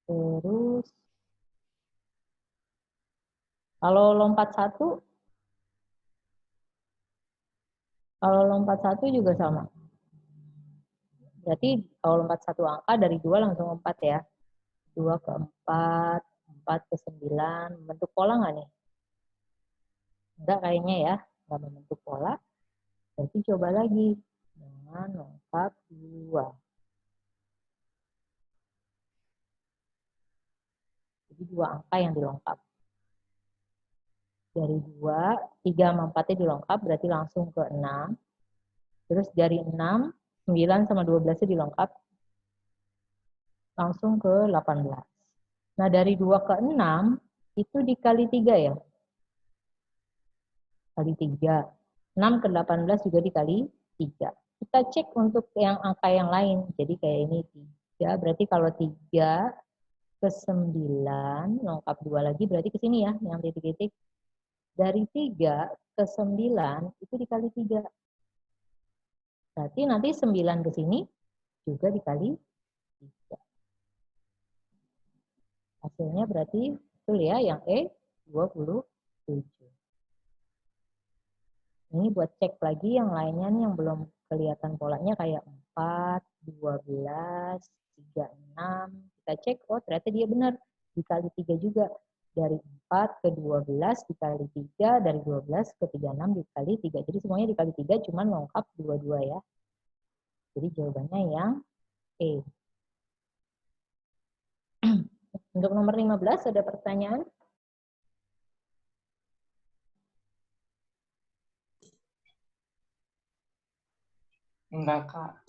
Terus kalau lompat satu juga sama. Berarti kalau lompat satu angka dari 2 langsung 4 ya. 2 ke 4, 4 ke 9. Membentuk pola nggak nih? Enggak kayaknya ya. Nggak membentuk pola. Berarti coba lagi. Dengan lengkap 2. Jadi 2 angka yang dilengkap. Dari 2, 3 sama 4-nya dilengkap berarti langsung ke 6. Terus dari 6, 9 sama 12-nya dilengkap langsung ke 18. Nah, dari 2 ke 6 itu dikali 3 ya. Kali 3. 6 ke 18 juga dikali 3. Kita cek untuk yang angka yang lain. Jadi kayak ini 3. Berarti kalau 3 ke 9, lengkap 2 lagi berarti ke sini ya, yang titik-titik. Dari 3 ke 9 itu dikali 3. Berarti nanti 9 ke sini juga dikali 3. Hasilnya berarti betul ya yang E 27. Ini buat cek lagi yang lainnya nih yang belum kelihatan polanya kayak 4, 12, 36. Kita cek, oh ternyata dia benar. Dikali 3 juga. Dari 4 ke 12 dikali 3, dari 12 ke 36 dikali 3. Jadi semuanya dikali 3 cuman lengkap 22 ya. Jadi jawabannya yang E. Untuk nomor 15 ada pertanyaan? Enggak, Kak.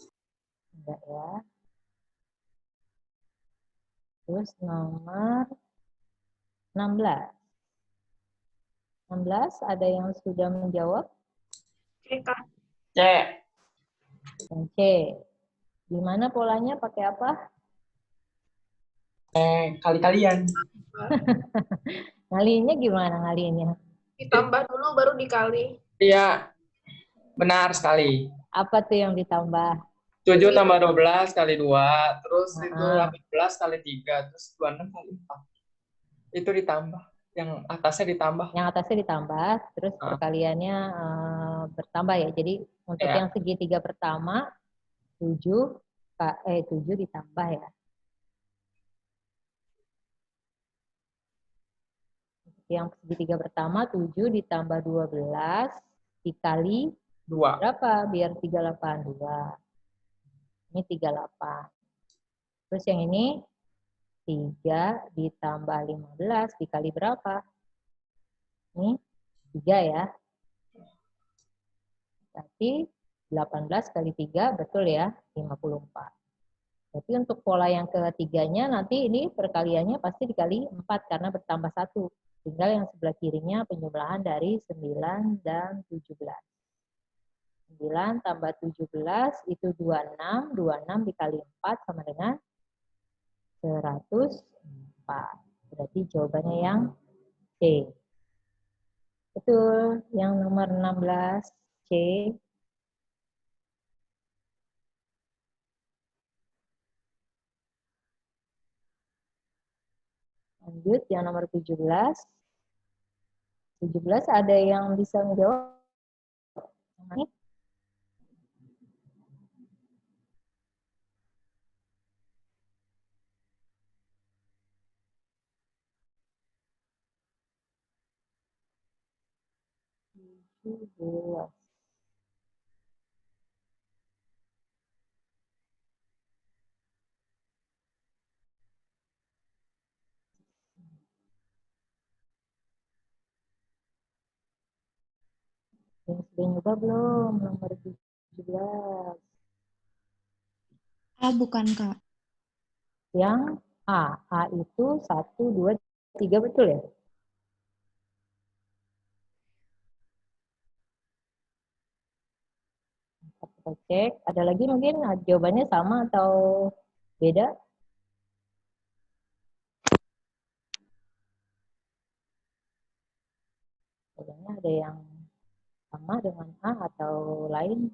Enggak ya. Terus nomor 16. 16 ada yang sudah menjawab? Oke, Kak. C. Yang C. Gimana polanya? Pakai apa? Kali-kalian. Ngaliinnya gimana ngaliinnya? Ditambah dulu baru dikali. Iya, benar sekali. Apa tuh yang ditambah? 7 tambah 12 kali 2, terus itu Nah, 18 kali 3, terus 26 kali 4. Itu ditambah. Yang atasnya ditambah. yang atasnya ditambah, terus perkaliannya bertambah ya. Jadi untuk Ya. yang segitiga pertama 7 ditambah ya. Yang segitiga pertama 7 ditambah 12 dikali 2. berapa? Biar 38. 2. Ini 38. Terus yang ini 3 ditambah 15 dikali berapa? Ini 3 ya. Berarti 18 kali 3 betul ya, 54. Berarti untuk pola yang ketiganya nanti ini perkaliannya pasti dikali 4 karena bertambah 1. Tinggal yang sebelah kirinya penjumlahan dari 9 dan 17. 9 tambah 17 itu 26. 26 dikali 4 sama dengan 104. Berarti jawabannya yang C. Betul, yang nomor 16 C. Lanjut yang nomor 17. 17 ada yang bisa menjawab? Ini 17. Yang sudah nyoba belum? Nomor 17. Ah, bukan, Kak. Yang A. A itu 1, 2, 3 betul ya? Kita cek. Ada lagi mungkin jawabannya sama atau beda? Jawabannya ada yang sama dengan A atau lain?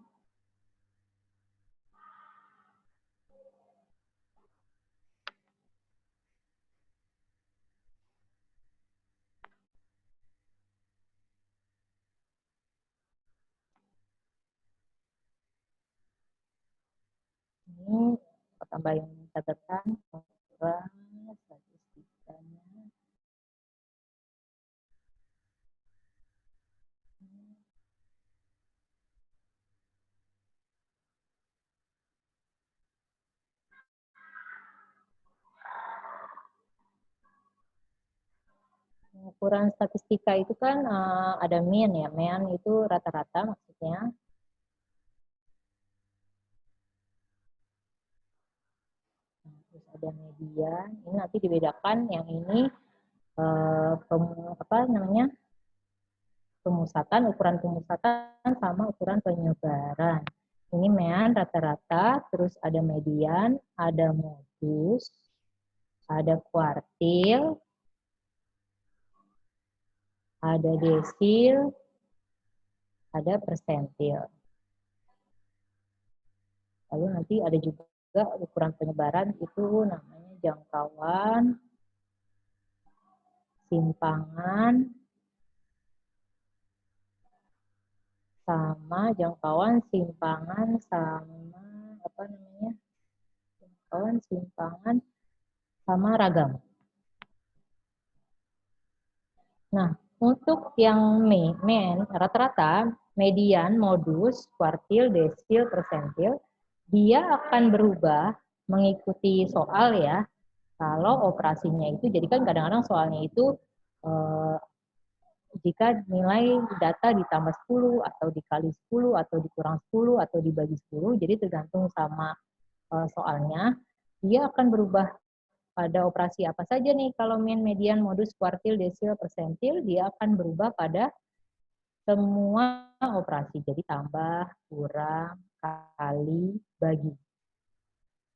Ini tambahin catatan ukuran statistikanya. Ukuran statistika itu kan ada mean ya, mean itu rata-rata maksudnya. Terus ada median, ini nanti dibedakan yang ini apa namanya pemusatan, ukuran pemusatan sama ukuran penyebaran. Ini mean rata-rata, terus ada median, ada modus, ada kuartil, ada desil, ada persentil. Lalu nanti ada juga ukuran penyebaran itu namanya jangkauan, simpangan, sama jangkauan, simpangan, sama apa namanya? Jangkauan, simpangan, sama ragam. Nah, untuk yang mean, rata-rata, median, modus, kuartil, desil, persentil, dia akan berubah mengikuti soal ya. Kalau operasinya itu, jadi kan kadang-kadang soalnya itu jika nilai data ditambah 10 atau dikali 10 atau dikurang 10 atau dibagi 10, jadi tergantung sama soalnya, dia akan berubah pada operasi apa saja nih. Kalau mean, median, modus, kuartil, desil, persentil, dia akan berubah pada semua operasi. Jadi tambah, kurang, kali, bagi.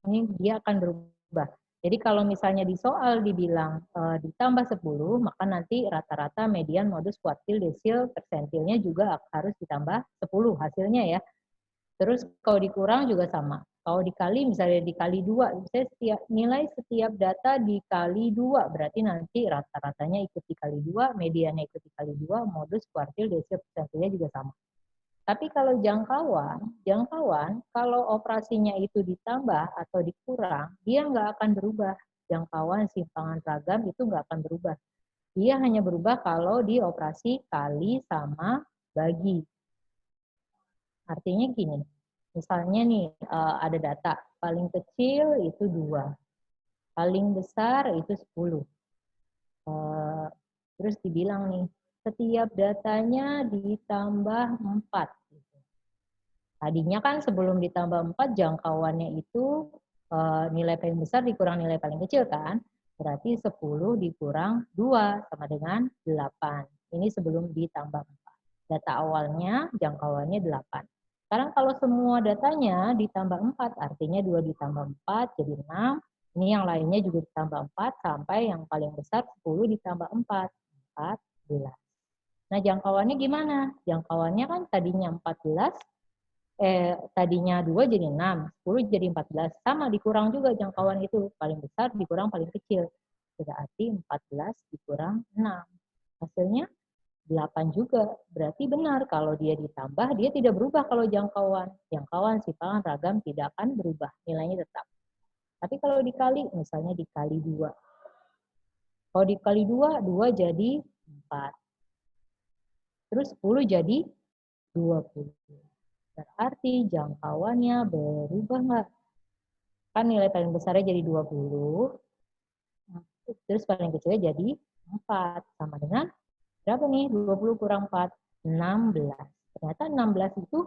Ini dia akan berubah. Jadi kalau misalnya di soal dibilang ditambah 10, maka nanti rata-rata median, modus, kuartil, desil, persentilnya juga harus ditambah 10 hasilnya ya. Terus kalau dikurang juga sama. Kalau dikali, misalnya dikali 2, misalnya nilai setiap data dikali 2, berarti nanti rata-ratanya ikut dikali 2, mediannya ikut dikali 2, modus, kuartil, desil, persentilnya juga sama. Tapi kalau jangkauan kalau operasinya itu ditambah atau dikurang, dia nggak akan berubah. Jangkauan, simpangan, ragam itu nggak akan berubah. Dia hanya berubah kalau di operasi kali sama bagi. Artinya gini, misalnya nih ada data, paling kecil itu 2, paling besar itu 10. Terus dibilang nih, setiap datanya ditambah 4. Tadinya kan sebelum ditambah 4, jangkauannya itu nilai paling besar dikurang nilai paling kecil kan? Berarti 10 dikurang 2 sama dengan 8. Ini sebelum ditambah 4. Data awalnya jangkauannya 8. Sekarang kalau semua datanya ditambah 4, artinya 2 ditambah 4 jadi 6. Ini yang lainnya juga ditambah 4 sampai yang paling besar 10 ditambah 4. 14. Nah jangkauannya gimana? Jangkauannya kan tadinya 14, tadinya 2 jadi 6, 10 jadi 14. Sama dikurang juga jangkauan itu. Paling besar dikurang paling kecil. Berarti 14 dikurang 6. Hasilnya 8 juga. Berarti benar kalau dia ditambah, dia tidak berubah kalau jangkauan. Jangkauan, simpangan, ragam tidak akan berubah. Nilainya tetap. Tapi kalau dikali, misalnya dikali 2. Kalau dikali 2, 2 jadi 4. Terus 10 jadi 20. Berarti jangkauannya berubah nggak? Kan nilai paling besarnya jadi 20, terus paling kecilnya jadi 4. Sama dengan berapa nih? 20 kurang 4, 16. Ternyata 16 itu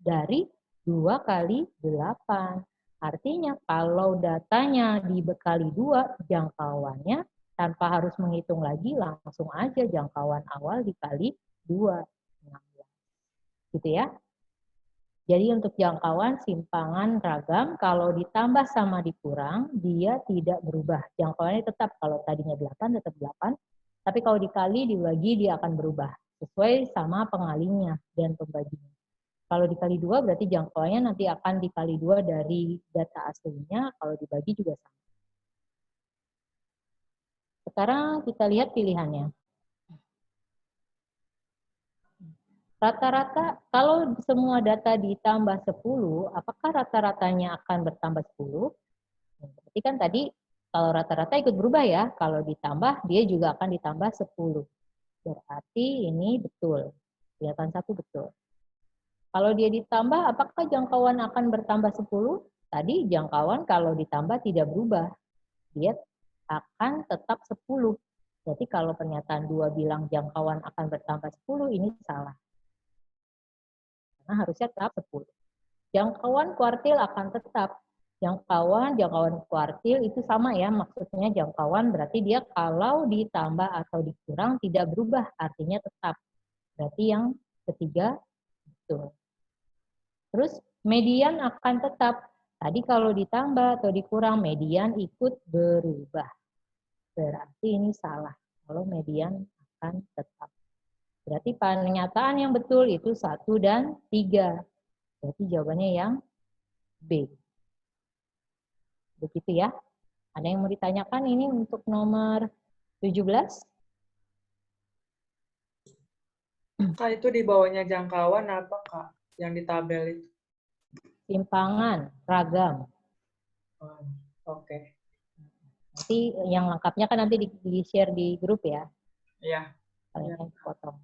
dari 2 kali 8. Artinya kalau datanya dibekali 2, jangkauannya tanpa harus menghitung lagi, langsung aja jangkauan awal dikali 2. 16. Gitu ya. Jadi untuk jangkauan, simpangan, ragam, kalau ditambah sama dikurang, dia tidak berubah. Jangkauannya tetap, kalau tadinya 8, tetap 8. Tapi kalau dikali, dibagi, dia akan berubah. Sesuai sama pengalinya dan pembaginya. Kalau dikali 2, berarti jangkauannya nanti akan dikali 2 dari data aslinya. Kalau dibagi juga sama. Sekarang kita lihat pilihannya. Rata-rata, kalau semua data ditambah 10, apakah rata-ratanya akan bertambah 10? Berarti kan tadi, kalau rata-rata ikut berubah ya, kalau ditambah, dia juga akan ditambah 10. Berarti ini betul. Kelihatan 1 betul. Kalau dia ditambah, apakah jangkauan akan bertambah 10? Tadi jangkauan kalau ditambah tidak berubah. Dia akan tetap 10. Berarti kalau pernyataan 2 bilang jangkauan akan bertambah 10, ini salah. Karena harusnya tetap 10. Jangkauan kuartil akan tetap. Jangkauan kuartil itu sama ya, maksudnya jangkauan berarti dia kalau ditambah atau dikurang tidak berubah, artinya tetap. Berarti yang ketiga betul. Terus median akan tetap. Tadi kalau ditambah atau dikurang, median ikut berubah. Berarti ini salah. Kalau median akan tetap. Berarti pernyataan yang betul itu 1 dan 3. Berarti jawabannya yang B. Begitu ya. Ada yang mau ditanyakan ini untuk nomor 17? Kak, itu di bawahnya jangkauan apa, Kak? Yang di tabel itu? Simpangan, ragam. Oke. Nanti yang lengkapnya kan nanti di-share di grup ya. Iya. Kalian potong.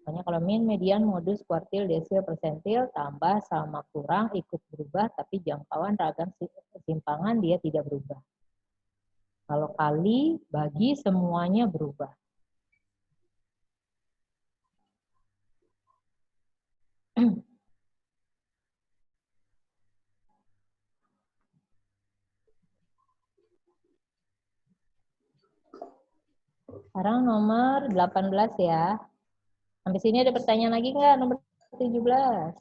Makanya kalau min, median, modus, kuartil, desil, persentil, tambah sama kurang ikut berubah, tapi jangkauan ragam simpangan dia tidak berubah. Kalau kali, bagi, semuanya berubah. Sekarang nomor 18 ya. Sampai sini ada pertanyaan lagi nggak? Nomor 17.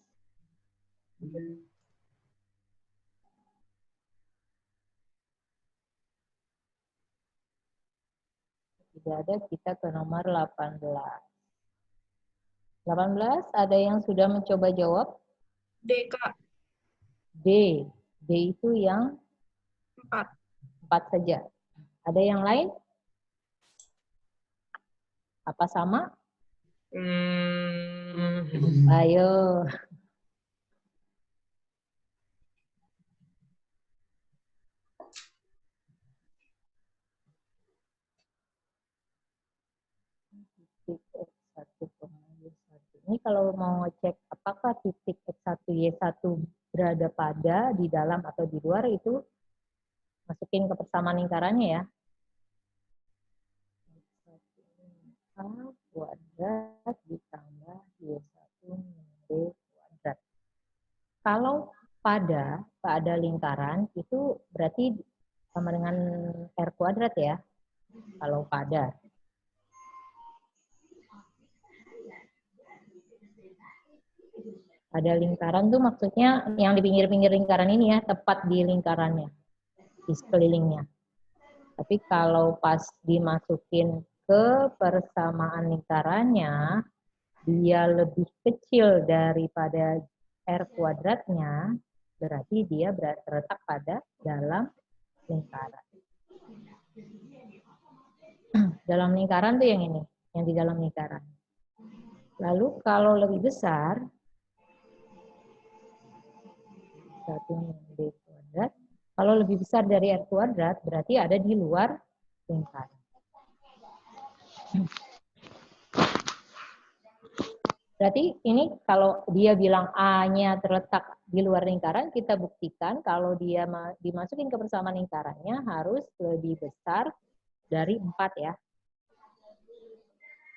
Tidak ada, kita ke nomor 18. 18, ada yang sudah mencoba jawab? D, Kak. D. D itu yang 4. 4 saja. Ada yang lain? Apa sama? Ayo. Titik X1, Y1. Ini kalau mau ngecek apakah titik X1, Y1 berada pada, di dalam, atau di luar, itu masukin ke persamaan lingkarannya ya. A kuadrat ditambah Y1 B kuadrat. Kalau pada lingkaran itu berarti sama dengan R kuadrat ya. Kalau pada. Pada lingkaran tuh maksudnya yang di pinggir-pinggir lingkaran ini ya, tepat di lingkarannya, di sekelilingnya. Tapi kalau pas dimasukin ke persamaan lingkarannya, dia lebih kecil daripada R kuadratnya, berarti dia terletak pada dalam lingkaran. Dalam lingkaran tuh yang ini, yang di dalam lingkaran. Lalu kalau lebih besar, 1 B kuadrat, kalau lebih besar dari R kuadrat, berarti ada di luar lingkaran. Berarti ini kalau dia bilang A-nya terletak di luar lingkaran, kita buktikan kalau dia dimasukin ke persamaan lingkarannya harus lebih besar dari 4 ya.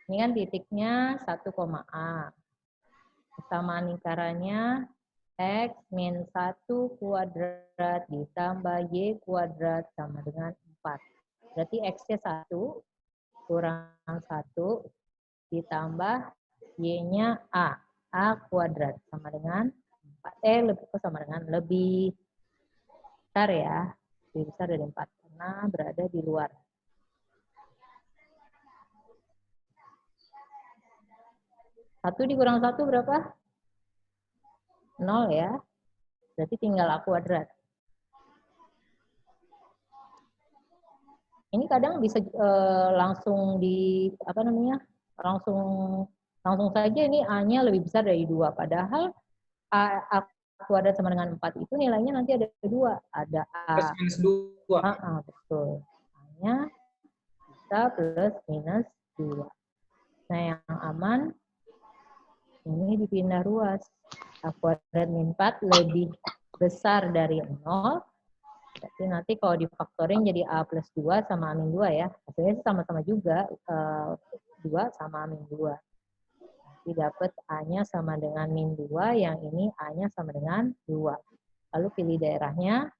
Ini kan titiknya 1, A. Persamaan lingkarannya X min 1 kuadrat ditambah Y kuadrat sama dengan 4. Berarti X-nya 1 kurang 1 ditambah Y-nya A. A kuadrat sama dengan 4. Sama dengan lebih besar ya. Lebih besar dari 4 karena berada di luar. Satu dikurang 1 berapa? 0 ya. Berarti tinggal A kuadrat. Ini kadang bisa langsung di apa namanya? Langsung saja ini A-nya lebih besar dari 2. Padahal A kuadrat sama dengan 4 itu nilainya nanti ada 2. Ada Plus A. minus 2. Betul. A-nya bisa plus minus 2. Nah, yang aman ini dipindah ruas. A kuadrat min 4 lebih besar dari 0. Berarti nanti kalau difaktoring jadi A plus 2 sama A min 2 ya. Hasilnya sama-sama juga 2 sama A min 2. Nanti dapat A-nya sama dengan min 2, yang ini A-nya sama dengan 2. Lalu pilih daerahnya.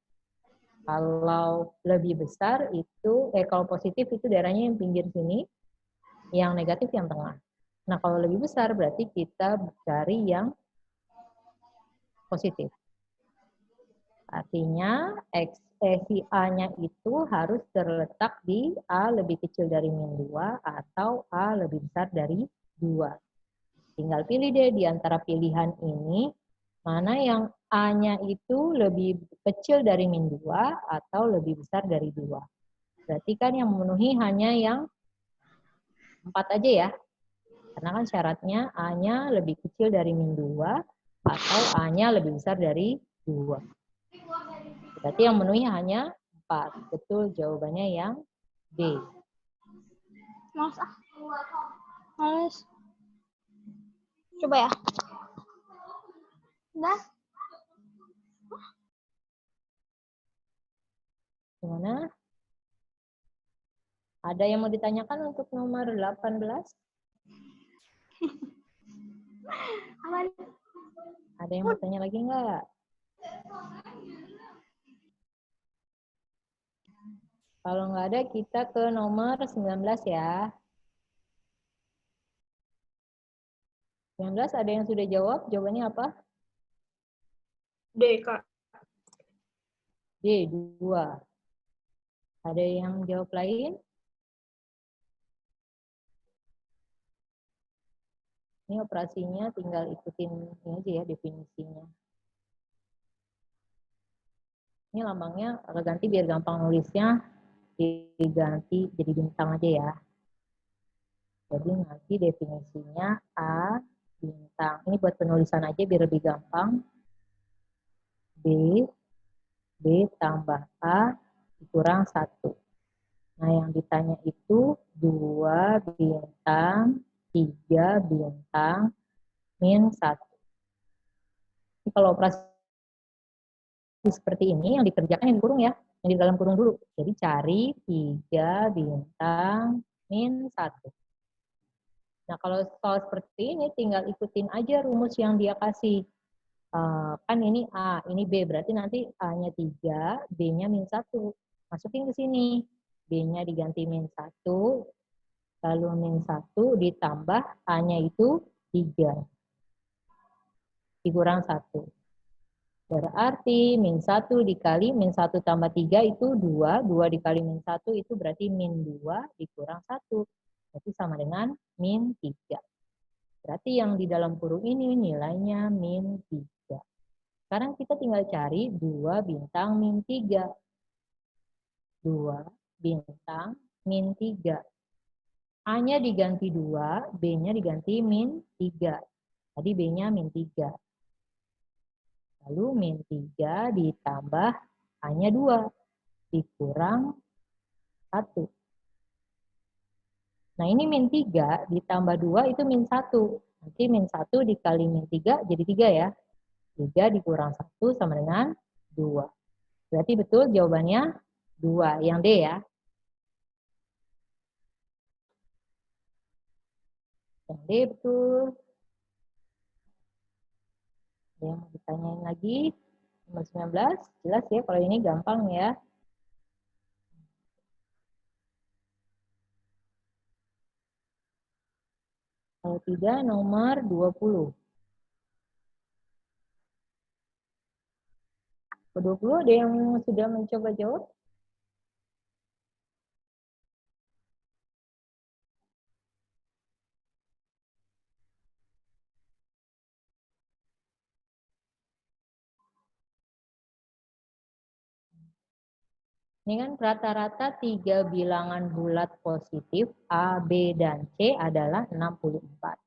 Kalau lebih besar itu, kalau positif itu daerahnya yang pinggir sini, yang negatif yang tengah. Nah, kalau lebih besar berarti kita cari yang positif. Artinya si A-nya itu harus terletak di A lebih kecil dari min 2 atau A lebih besar dari 2. Tinggal pilih deh di antara pilihan ini, mana yang A-nya itu lebih kecil dari min 2 atau lebih besar dari 2. Berarti kan yang memenuhi hanya yang 4 aja ya. Karena kan syaratnya A-nya lebih kecil dari min 2 atau A-nya lebih besar dari 2. Berarti yang memenuhi hanya 4. Betul jawabannya yang D. Males ah. Males. Coba ya. Nah. Gimana? Ada yang mau ditanyakan untuk nomor 18? Aman. Ada yang mau tanya lagi nggak? Kalau nggak ada, kita ke nomor 19 ya. 19 ada yang sudah jawab? Jawabannya apa? D, Kak. D, 2. Ada yang jawab lain? Ini operasinya tinggal ikutin ini aja ya definisinya. Ini lambangnya agak ganti biar gampang nulisnya, diganti jadi bintang aja ya. Jadi nanti definisinya A bintang. Ini buat penulisan aja biar lebih gampang. B tambah A dikurang 1. Nah, yang ditanya itu 2 bintang, 3 bintang, min 1. Ini kalau operasi seperti ini, yang dikerjakan yang di kurung ya. Yang di dalam kurung dulu. Jadi cari 3 bintang, min 1. Nah, kalau soal seperti ini, tinggal ikutin aja rumus yang dia kasih. Kan ini A, ini B, berarti nanti A-nya 3, B-nya min 1. Masukin ke sini. B-nya diganti min 1, lalu min 1 ditambah A-nya itu 3. Dikurang 1. Berarti min 1 dikali min 1 tambah 3 itu 2. 2 dikali min 1 itu berarti min 2 dikurang 1. Berarti sama dengan min 3. Berarti yang di dalam kurung ini nilainya min 3. Sekarang kita tinggal cari 2 bintang min 3. 2 bintang min 3. A-nya diganti 2, B-nya diganti min 3. Tadi B-nya min 3. Lalu min 3 ditambah A-nya 2. Dikurang 1. Nah ini min 3 ditambah 2 itu min 1. Nanti min 1 dikali min 3 jadi 3 ya. 3 dikurang 1 sama dengan 2. Berarti betul jawabannya 2. Yang D ya. Yang D betul. Ada yang mau ditanyain lagi? Nomor 19. Jelas ya kalau ini gampang ya. Kalau tidak, nomor 20. Ke 20 ada yang sudah mencoba jawab? Ini kan rata-rata 3 bilangan bulat positif A, B, dan C adalah 64.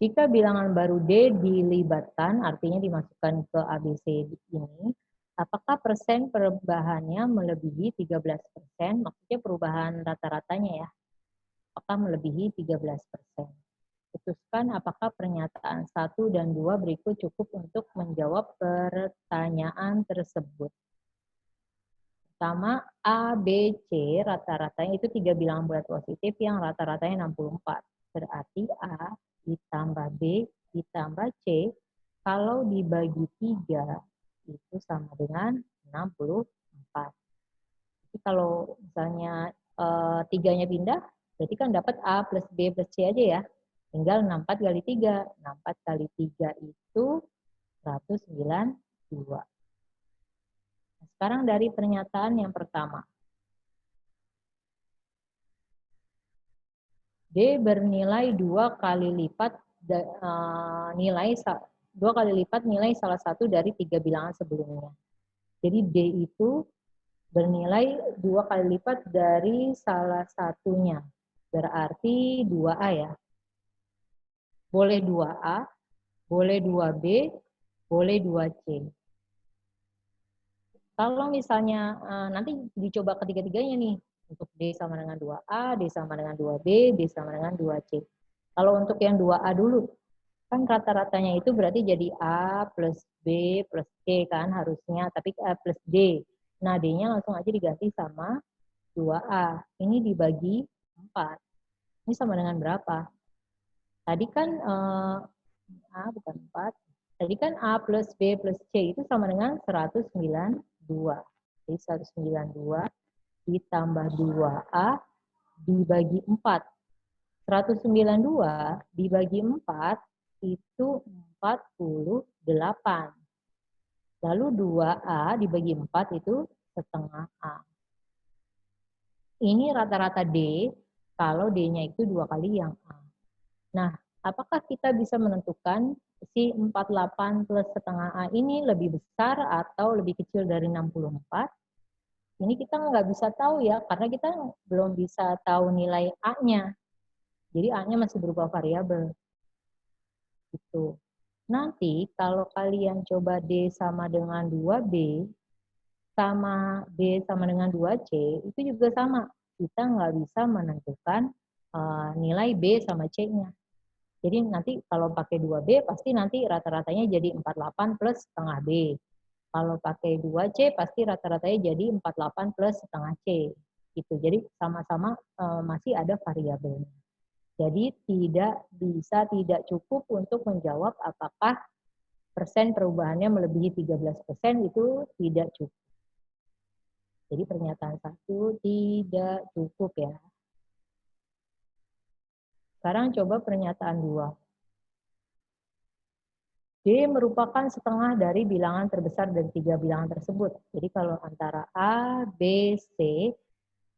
Jika bilangan baru D dilibatkan, artinya dimasukkan ke ABC ini, apakah persen perubahannya melebihi 13%? Maksudnya perubahan rata-ratanya ya. Apakah melebihi 13%? Putuskan apakah pernyataan 1 dan 2 berikut cukup untuk menjawab pertanyaan tersebut. Pertama, A, B, C rata-ratanya itu 3 bilangan bulat positif yang rata-ratanya 64. Berarti A ditambah B ditambah C, kalau dibagi 3 itu sama dengan 64. Jadi kalau misalnya 3-nya pindah, berarti kan dapat A plus B plus C aja ya. Tinggal 64 kali 3. 64 kali 3 itu 192. Sekarang dari pernyataan yang pertama. D bernilai 2 kali lipat nilai salah satu dari 3 bilangan sebelumnya. Jadi D itu bernilai 2 kali lipat dari salah satunya. Berarti 2A ya. Boleh 2A, boleh 2B, boleh 2C. Kalau misalnya nanti dicoba ketiga-tiganya nih, untuk D sama dengan 2A, D sama dengan 2B, D sama dengan 2C. Kalau untuk yang 2A dulu, kan rata-ratanya itu berarti jadi A plus B plus C kan harusnya, tapi A plus D. Nah, D-nya langsung aja diganti sama 2A. Ini dibagi 4. Ini sama dengan berapa? Tadi kan bukan 4. Tadi kan A plus B plus C itu sama dengan 192. Jadi 192 ditambah 2A dibagi 4. 192 dibagi 4 itu 48. Lalu 2A dibagi 4 itu setengah A. Ini rata-rata D, kalau D-nya itu 2 kali yang A. Nah, apakah kita bisa menentukan si 48 plus setengah A ini lebih besar atau lebih kecil dari 64? Ini kita nggak bisa tahu ya, karena kita belum bisa tahu nilai A-nya. Jadi A-nya masih berupa variabel. Gitu. Nanti kalau kalian coba D sama dengan 2B, sama B sama dengan 2C, itu juga sama. Kita nggak bisa menentukan nilai B sama C-nya. Jadi nanti kalau pakai 2B, pasti nanti rata-ratanya jadi 48 plus setengah B. Kalau pakai 2C, pasti rata-ratanya jadi 48 plus setengah C. Gitu. Jadi sama-sama masih ada variabelnya. Jadi tidak cukup untuk menjawab apakah persen perubahannya melebihi 13% itu tidak cukup. Jadi pernyataan 1 tidak cukup ya. Sekarang coba pernyataan 2. D merupakan setengah dari bilangan terbesar dari 3 bilangan tersebut. Jadi kalau antara A, B, C,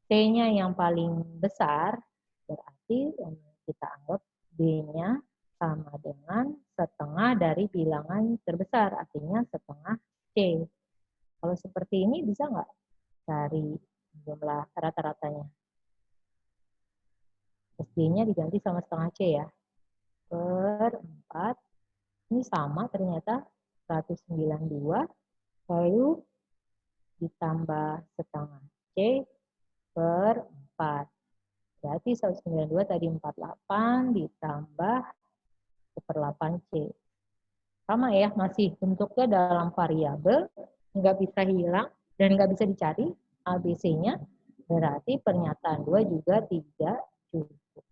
C-nya yang paling besar, berarti kita anggap B-nya sama dengan setengah dari bilangan terbesar, artinya setengah C. Kalau seperti ini bisa nggak cari jumlah rata-ratanya? D-nya diganti sama setengah C ya. Per 4. Ini sama ternyata 192, lalu ditambah setengah C per 4. Berarti 192 tadi 48 ditambah 1/8 C. Sama ya, masih bentuknya dalam variabel, nggak bisa hilang dan nggak bisa dicari ABC-nya. Berarti pernyataan 2 juga tidak cukup.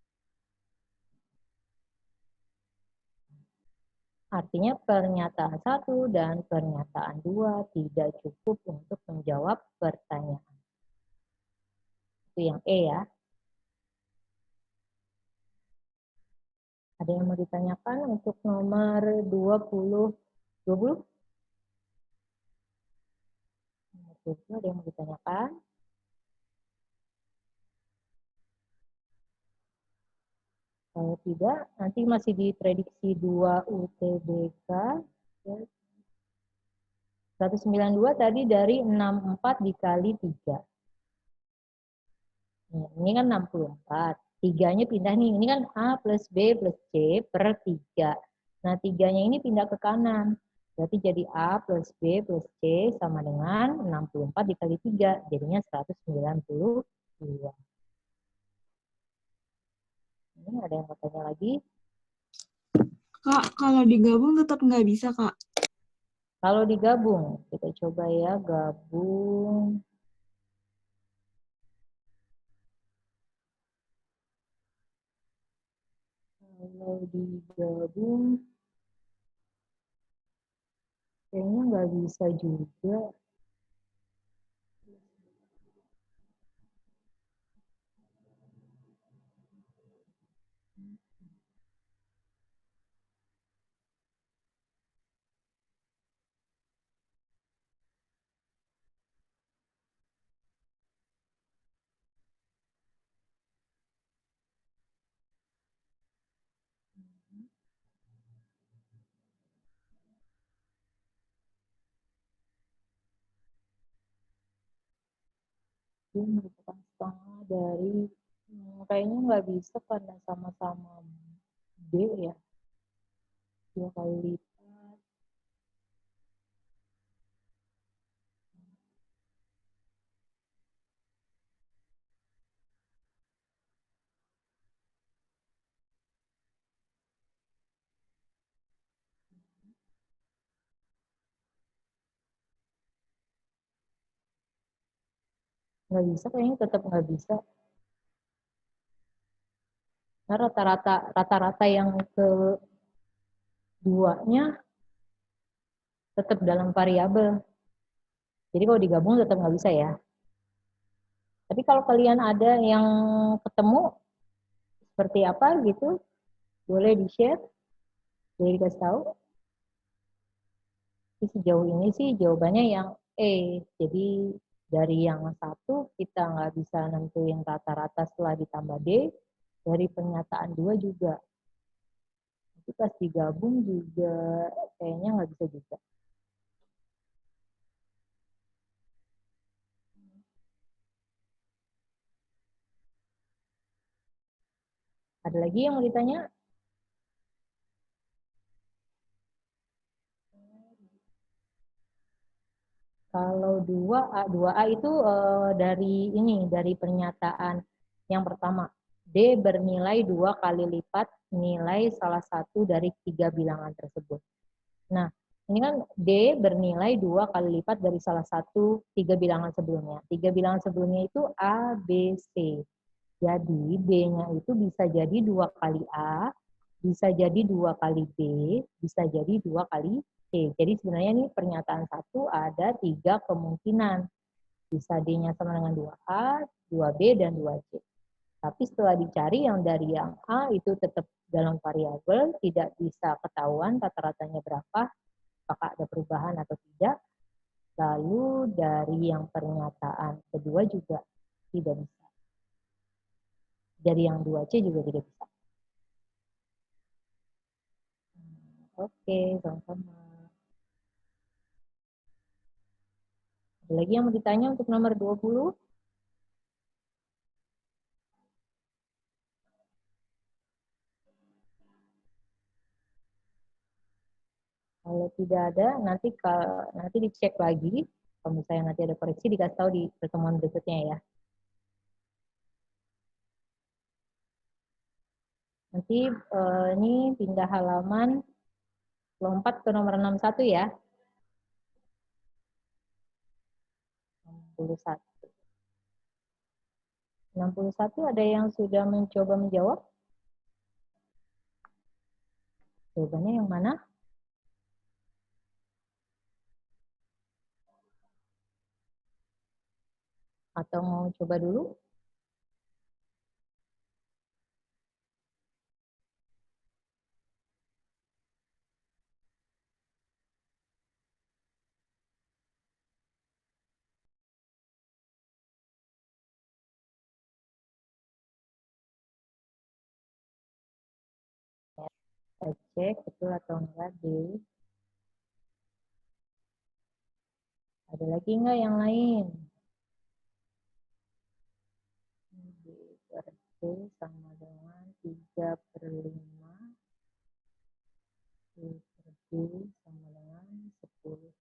Artinya pernyataan 1 dan pernyataan 2 tidak cukup untuk menjawab pertanyaan. Itu yang E ya. Ada yang mau ditanyakan untuk nomor 20? 20? Ada yang mau ditanyakan? Kalau tidak, nanti masih diprediksi 2 UTBK. 192 tadi dari 64 dikali 3. Ini kan 64. 3-nya pindah nih. Ini kan A plus B plus C per 3. Nah, 3-nya ini pindah ke kanan. Berarti jadi A plus B plus C sama dengan 64 dikali 3. Jadinya 192. Ini ada yang mau tanya lagi? Kak, kalau digabung tetap nggak bisa, Kak. Kalau digabung, kita coba ya gabung. Kalau digabung, kayaknya nggak bisa juga. Dia merupakan setengah dari, kayaknya nggak bisa karena sama-sama B ya. 2 kali lipat. Nggak bisa, kayaknya tetap nggak bisa. Nah, rata-rata yang keduanya tetap dalam variabel. Jadi kalau digabung tetap nggak bisa ya. Tapi kalau kalian ada yang ketemu seperti apa gitu, boleh di-share, boleh dikasih tahu. Tapi sejauh ini sih jawabannya yang E. Jadi dari yang satu kita nggak bisa nentuin rata-rata setelah ditambah D. Dari pernyataan 2 juga. Itu pas digabung juga kayaknya nggak bisa juga. Ada lagi yang mau ditanya? Kalau 2A itu dari pernyataan yang pertama. D bernilai 2 kali lipat nilai salah satu dari 3 bilangan tersebut. Nah, ini kan D bernilai 2 kali lipat dari salah satu 3 bilangan sebelumnya. 3 bilangan sebelumnya itu A, B, C. Jadi D-nya itu bisa jadi 2 kali A, bisa jadi 2 kali B, bisa jadi 2 kali C. Jadi sebenarnya ini pernyataan satu ada 3 kemungkinan. Bisa D-nya sama dengan 2A, 2B, dan 2C. Tapi setelah dicari yang dari yang A itu tetap dalam variabel, tidak bisa ketahuan rata-ratanya berapa, apakah ada perubahan atau tidak. Lalu dari yang pernyataan kedua juga tidak bisa. Dari yang 2C juga tidak bisa. Oke, sama-sama. Ada lagi yang mau ditanya untuk nomor 20? Kalau tidak ada, nanti dicek lagi. Kalau misalnya nanti ada koreksi, dikasih tahu di pertemuan berikutnya ya. Nanti ini pindah halaman, lompat ke nomor 61 ya. 61. 61 ada yang sudah mencoba menjawab? Jawabannya yang mana? Atau mau coba dulu? Kita cek betul atau enggak D. Ada lagi enggak yang lain? D. sama dengan 3/5. B per B sama dengan 10.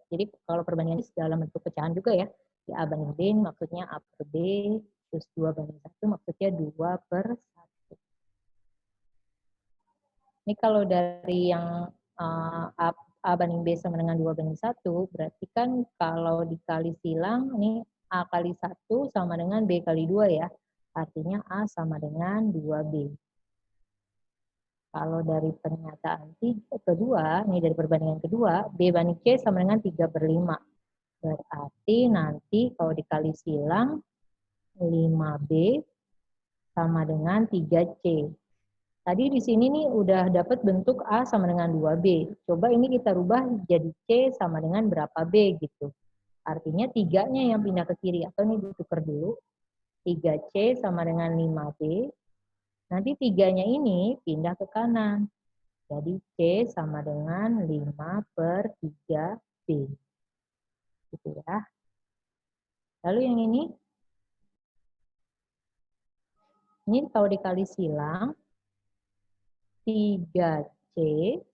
Jadi kalau perbandingan ini dalam bentuk pecahan juga ya. Di A banding B ini maksudnya A per B, terus 2/1 maksudnya 2/1. Ini kalau dari yang A banding B sama dengan 2/1, berarti kan kalau dikali silang, ini A kali 1 sama dengan B kali 2 ya. Artinya A sama dengan 2B. Kalau dari pernyataan kedua, ini dari perbandingan kedua, B banding C sama dengan 3/5. Berarti nanti kalau dikali silang, 5B sama dengan 3C. Tadi di sini nih udah dapat bentuk A sama dengan 2B. Coba ini kita rubah jadi C sama dengan berapa B gitu. Artinya 3-nya yang pindah ke kiri. Atau ini ditukar dulu. 3C sama dengan 5B. Nanti 3-nya ini pindah ke kanan. Jadi C sama dengan 5/3B. Gitu ya. Lalu yang ini kalau dikali silang, 3C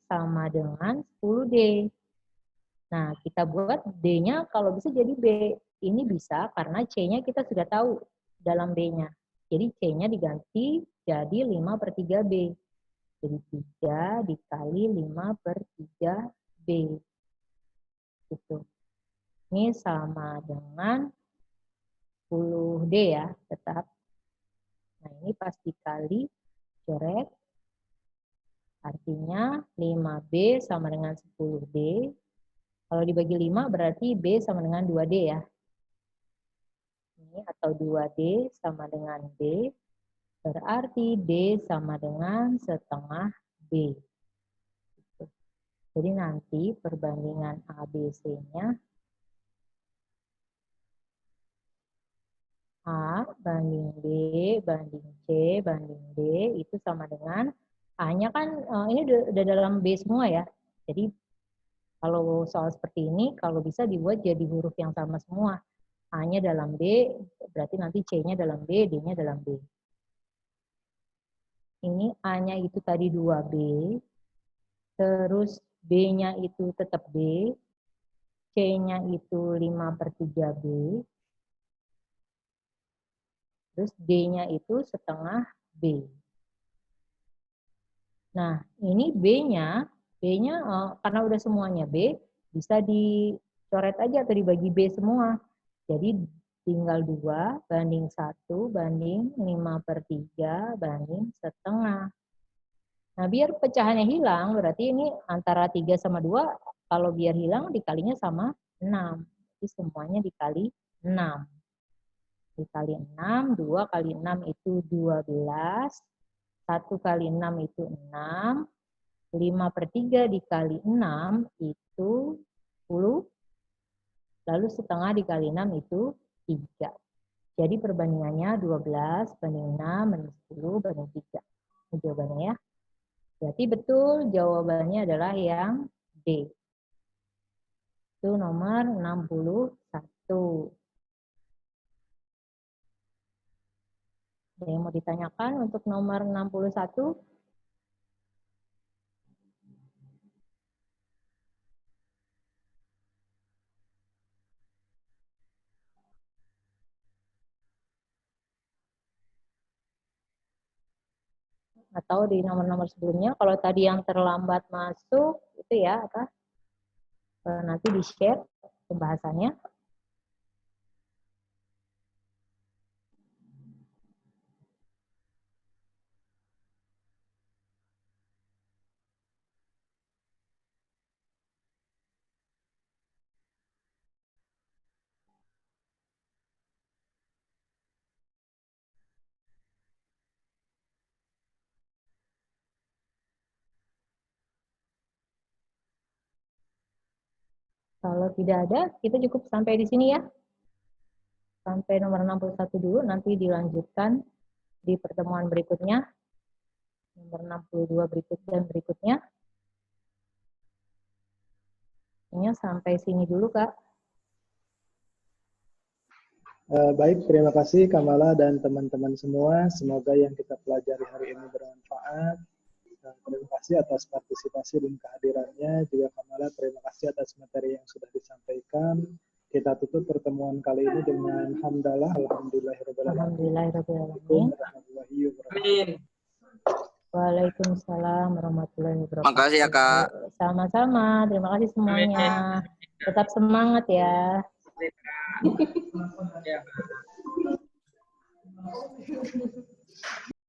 sama dengan 10D. Nah, kita buat D-nya kalau bisa jadi B. Ini bisa karena C-nya kita sudah tahu dalam B-nya. Jadi C-nya diganti jadi 5/3B. Jadi 3 dikali 5/3B. Gitu. Ini sama dengan 10D ya, tetap. Nah, ini pas dikali, coret. Artinya 5B sama dengan 10D. Kalau dibagi 5 berarti B sama dengan 2D ya. Ini atau 2D sama dengan B. Berarti D sama dengan setengah B. Jadi nanti perbandingan ABC-nya A banding B banding C banding D itu sama dengan A-nya kan ini udah dalam B semua ya. Jadi kalau soal seperti ini kalau bisa dibuat jadi huruf yang sama semua. A-nya dalam B, berarti nanti C-nya dalam B, D-nya dalam B. Ini A-nya itu tadi 2B, terus B-nya itu tetap B, C-nya itu 5/3B, terus D-nya itu setengah B. Nah, ini B-nya karena udah semuanya B, bisa dicoret aja atau dibagi B semua. Jadi tinggal 2 banding 1 banding 5/3 banding setengah. Nah, biar pecahannya hilang, berarti ini antara 3 sama 2, kalau biar hilang dikalinya sama 6. Jadi semuanya dikali 6. Dikali 6, 2 kali 6 itu 12. 1 kali 6 itu 6. 5/3 dikali 6 itu 10. Lalu setengah dikali 6 itu 3. Jadi perbandingannya 12 banding 6 banding 10 banding 3. Ini jawabannya ya. Berarti betul jawabannya adalah yang D. Itu nomor 61. Ada yang mau ditanyakan untuk nomor 61? Atau di nomor-nomor sebelumnya, kalau tadi yang terlambat masuk, itu ya apa? Nanti di-share pembahasannya. Kalau tidak ada, kita cukup sampai di sini ya. Sampai nomor 61 dulu, nanti dilanjutkan di pertemuan berikutnya. Nomor 62 berikutnya. Ini sampai sini dulu, Kak. Baik, terima kasih Kamala dan teman-teman semua. Semoga yang kita pelajari hari ini bermanfaat. Terima kasih atas partisipasi dan kehadirannya. Juga Kamala, terima kasih atas materi yang sudah disampaikan. Kita tutup pertemuan kali ini dengan hamdalah, alhamdulillahirrahmanirrahim. Alhamdulillahirrahmanirrahim. Amin. Waalaikumsalam warahmatullahi wabarakatuh. Makasih ya, Kak. Sama-sama. Terima kasih semuanya. Tetap semangat ya. Ya.